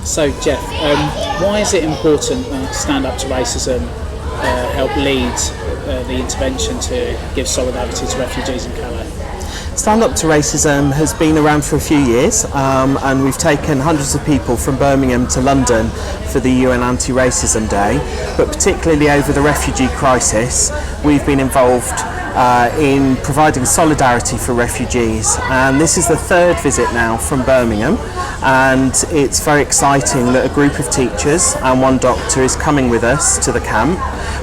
So Geoff, why is it important that Stand Up to Racism help lead the intervention to give solidarity to refugees in Calais? Stand Up to Racism has been around for a few years, and we've taken hundreds of people from Birmingham to London for the UN Anti-Racism Day, but particularly over the refugee crisis we've been involved in providing solidarity for refugees, and this is the third visit now from Birmingham, and it's very exciting that a group of teachers and one doctor is coming with us to the camp.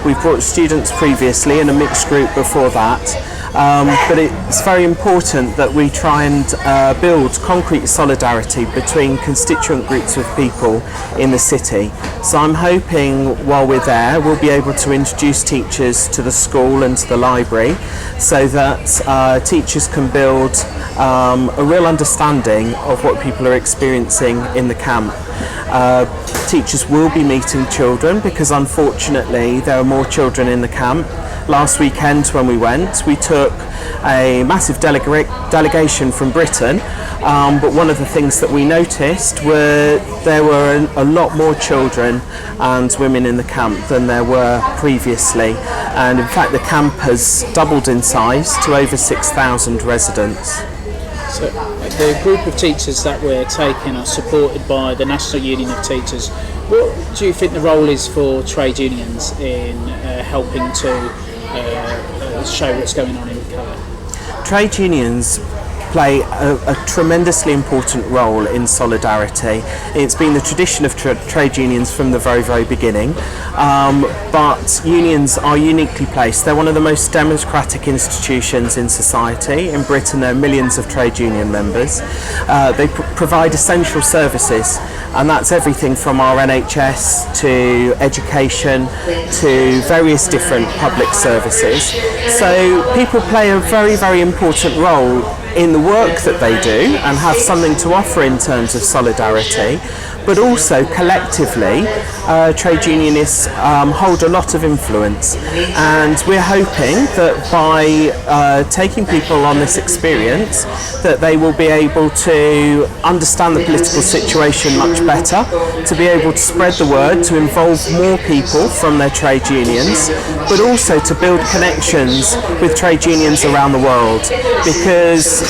We've brought students previously and a mixed group before that. But it's very important that we try and build concrete solidarity between constituent groups of people in the city. So I'm hoping while we're there we'll be able to introduce teachers to the school and to the library so that teachers can build a real understanding of what people are experiencing in the camp. Teachers will be meeting children because unfortunately there are more children in the camp. Last weekend when we went, we took a massive delegation from Britain, but one of the things that we noticed were there were a lot more children and women in the camp than there were previously, and in fact the camp has doubled in size to over 6,000 residents. So the group of teachers that we're taking are supported by the National Union of Teachers. What do you think the role is for trade unions in helping to show what's going on in Calais? Trade unions play a tremendously important role in solidarity. It's been the tradition of trade unions from the very, very beginning, but unions are uniquely placed. They're one of the most democratic institutions in society. In Britain there are millions of trade union members. They provide essential services, and that's everything from our NHS to education to various different public services. So people play a very, very important role in the work that they do and have something to offer in terms of solidarity, but also collectively trade unionists hold a lot of influence, and we're hoping that by taking people on this experience that they will be able to understand the political situation much better, to be able to spread the word, to involve more people from their trade unions, but also to build connections with trade unions around the world, because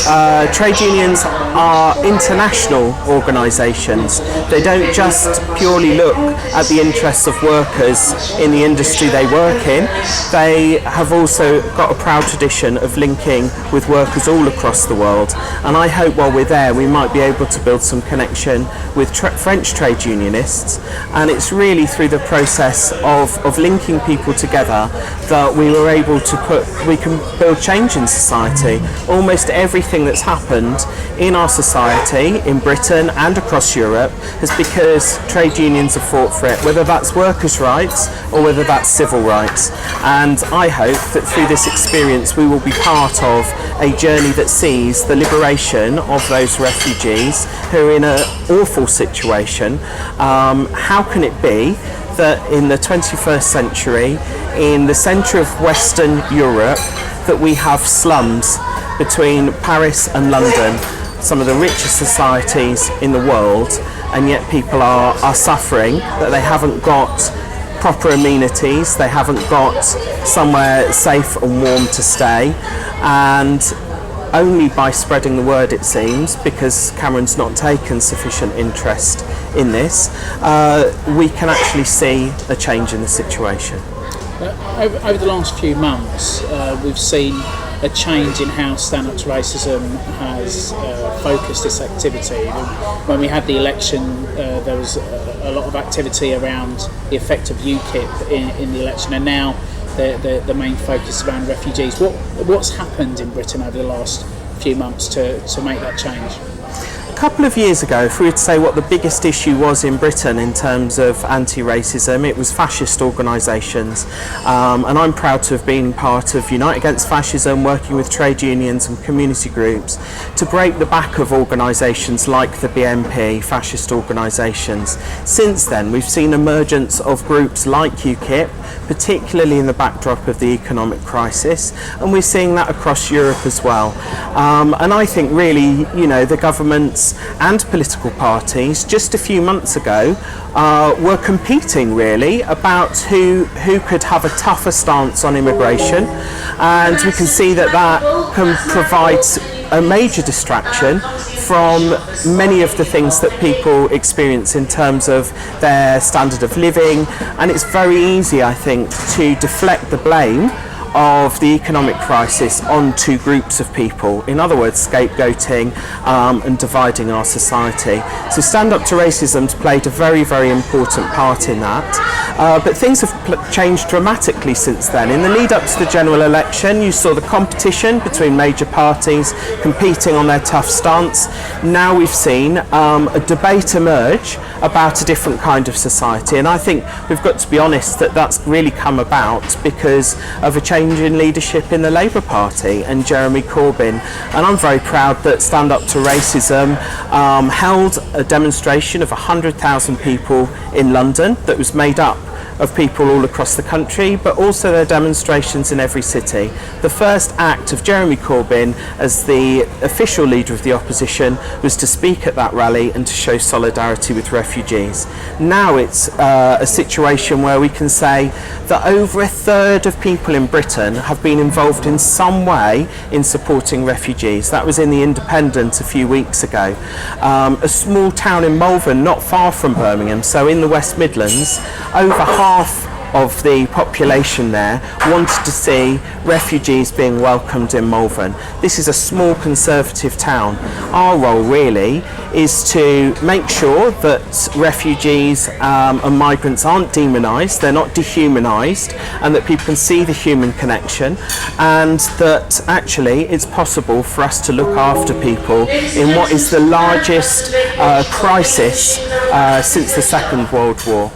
trade unions are international organisations. They don't just purely look at the interests of workers in the industry they work in. They have also got a proud tradition of linking with workers all across the world, and I hope while we're there we might be able to build some connection with French trade unionists, and it's really through the process of linking people together that we were able to we can build change in society. Almost everything that's happened in our society in Britain and across Europe is because trade unions have fought for it, whether that's workers' rights or whether that's civil rights. And I hope that through this experience we will be part of a journey that sees the liberation of those refugees who are in an awful situation. How can it be that in the 21st century, in the centre of Western Europe, that we have slums between Paris and London, some of the richest societies in the world, and yet people are suffering, that they haven't got proper amenities, they haven't got somewhere safe and warm to stay, and only by spreading the word, it seems, because Cameron's not taken sufficient interest in this, we can actually see a change in the situation. Over the last few months, we've seen a change in how Stand Up to Racism has focused this activity. When we had the election, there was a lot of activity around the effect of UKIP in the election, and now the main focus around refugees. What's happened in Britain over the last few months to make that change? A couple of years ago, if we were to say what the biggest issue was in Britain in terms of anti-racism, it was fascist organisations, and I'm proud to have been part of Unite Against Fascism, working with trade unions and community groups to break the back of organisations like the BNP, fascist organisations. Since then we've seen emergence of groups like UKIP, particularly in the backdrop of the economic crisis, and we're seeing that across Europe as well. And I think really, the governments migrants and political parties just a few months ago were competing really about who could have a tougher stance on immigration, and we can see that can provide a major distraction from many of the things that people experience in terms of their standard of living, and it's very easy, I think, to deflect the blame of the economic crisis onto groups of people. In other words, scapegoating and dividing our society. So Stand Up to Racism's played a very, very important part in that. But things have changed dramatically since then. In the lead up to the general election, you saw the competition between major parties competing on their tough stance. Now we've seen a debate emerge about a different kind of society, and I think we've got to be honest that that's really come about because of a change in leadership in the Labour Party and Jeremy Corbyn. And I'm very proud that Stand Up to Racism held a demonstration of 100,000 people in London that was made up of people all across the country, but also their demonstrations in every city. The first act of Jeremy Corbyn as the official leader of the opposition was to speak at that rally and to show solidarity with refugees. Now it's a situation where we can say that over a third of people in Britain have been involved in some way in supporting refugees. That was in The Independent a few weeks ago. A small town in Malvern, not far from Birmingham, so in the West Midlands, over half of the population there wanted to see refugees being welcomed in Malvern. This is a small conservative town. Our role really is to make sure that refugees and migrants aren't demonised, they're not dehumanised, and that people can see the human connection, and that actually it's possible for us to look after people in what is the largest crisis since the Second World War.